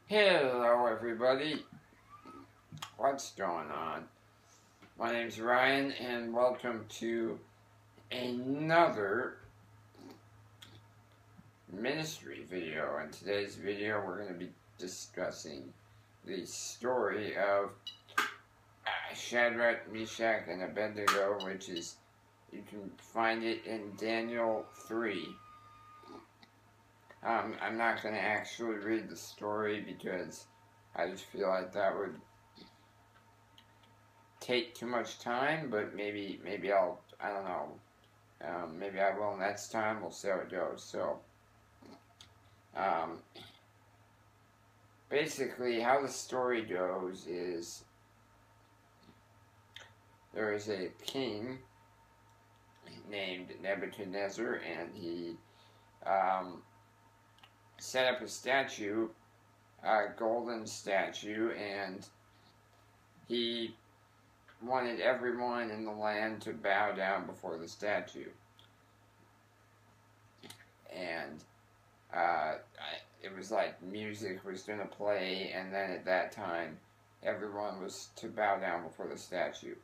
Hello everybody, what's going on? My name's Ryan and welcome to another ministry video. In today's video we're going to be discussing the story of Shadrach, Meshach and Abednego, which is, you can find it in Daniel 3. I'm not going to actually read the story because I just feel like that would take too much time, but maybe I don't know, maybe I will next time. We'll see how it goes. So, basically how the story goes is there is a king named Nebuchadnezzar, and he set up a statue, a golden statue, and he wanted everyone in the land to bow down before the statue. And it was like music was going to play, and then at that time everyone was to bow down before the statue.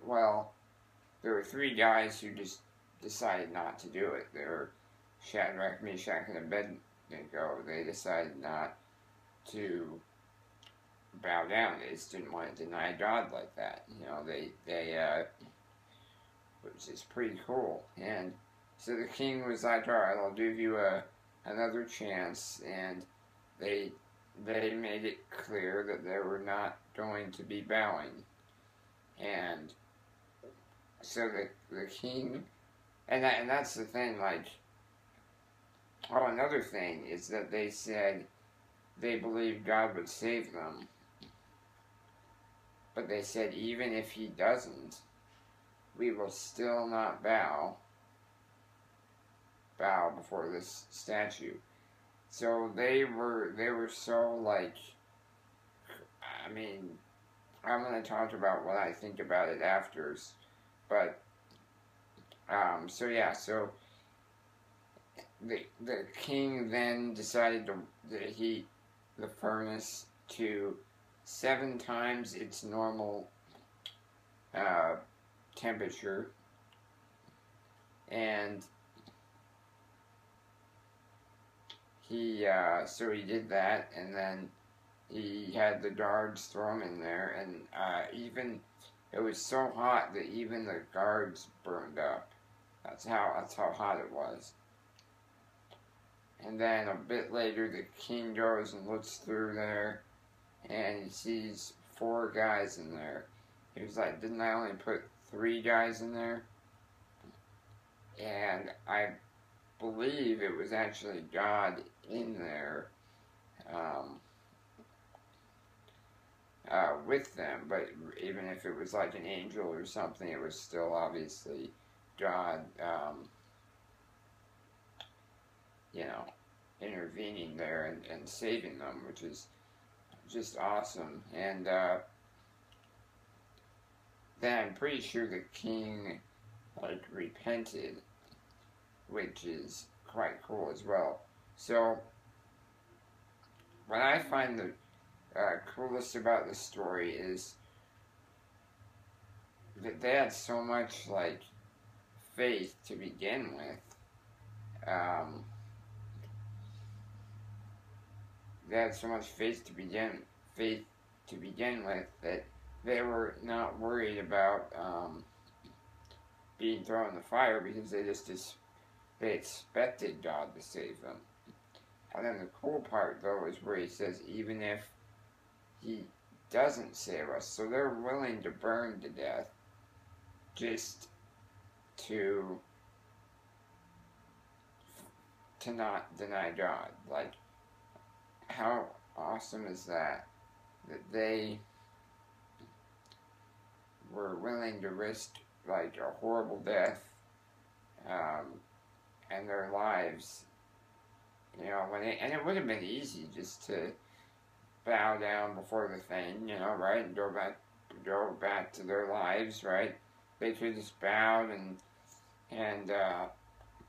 Well, there were three guys who just decided not to do it. They were Shadrach, Meshach, and Abednego. They decided not to bow down. They just didn't want to deny God like that. You know, which is pretty cool. And so the king was like, all right, I'll give you another chance. And they made it clear that they were not going to be bowing. And so the king, and that's the thing, like, oh, another thing is that they said they believed God would save them. But they said, even if he doesn't, we will still not bow before this statue. So they were so, like, I mean, I'm going to talk about what I think about it after, but, so yeah, so the king then decided to heat the furnace to 7 times its normal temperature, and so he did that, and then he had the guards throw him in there, and even it was so hot that even the guards burned up. That's how hot it was. And then a bit later, the king goes and looks through there, and he sees 4 guys in there. He was like, didn't I only put 3 guys in there? And I believe it was actually God in there with them, but even if it was like an angel or something, it was still obviously God, you know, intervening there and saving them, which is just awesome. And then I'm pretty sure the king, like, repented, which is quite cool as well. So what I find the coolest about this story is that they had so much, like, faith to begin with. They had so much faith to begin with that they were not worried about being thrown in the fire, because they expected God to save them. And then the cool part, though, is where he says, even if he doesn't save us, so they're willing to burn to death just to not deny God. Like, how awesome is that? That they were willing to risk, like, a horrible death and their lives, you know, and it would have been easy just to bow down before the thing, you know, right, and go back to their lives, right? They could have just bowed and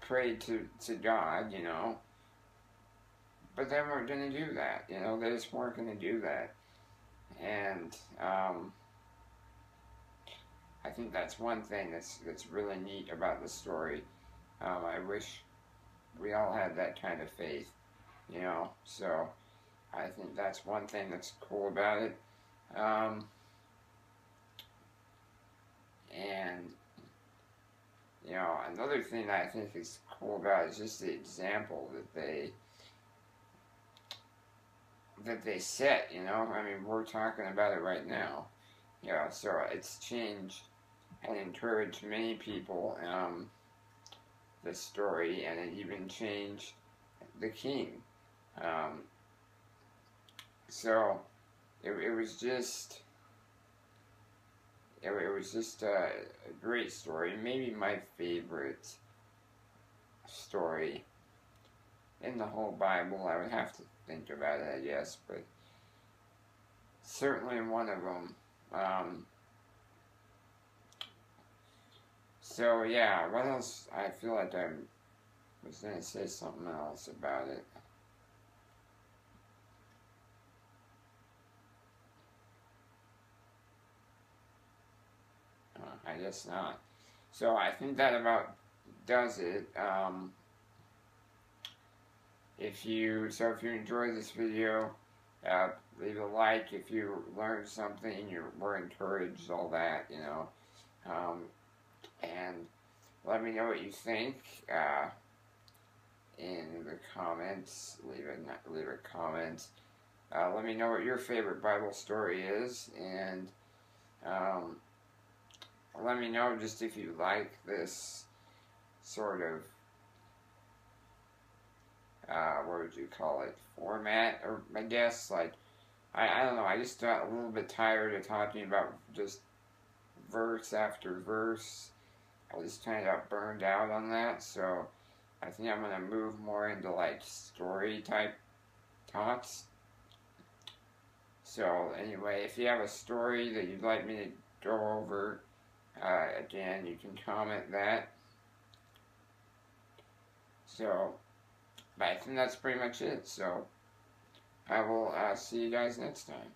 prayed to God, you know, but they weren't going to do that. You know, they just weren't going to do that. And I think that's one thing that's really neat about the story. I wish we all had that kind of faith, you know. So I think that's one thing that's cool about it. And you know, another thing that I think is cool about it is just the example that they set. You know, I mean, we're talking about it right now. You know, so it's changed and encouraged many people. The story, and it even changed the king. Um, so it was just a great story. Maybe my favorite story in the whole Bible. I would have to think about it, I guess, but certainly one of them. So yeah, what else? I feel like I was going to say something else about it. I guess not. So I think that about does it. If you enjoyed this video, leave a like. If you learned something, you were encouraged, all that, you know. And let me know what you think in the comments. Leave a comment. Let me know what your favorite Bible story is, and let me know just if you like this sort of what would you call it, format, or I guess, like, I don't know, I just got a little bit tired of talking about just verse after verse. I just kind of got burned out on that, so I think I'm going to move more into, like, story type talks. So anyway, if you have a story that you'd like me to go over, again, you can comment that. So, but I think that's pretty much it. So, I will see you guys next time.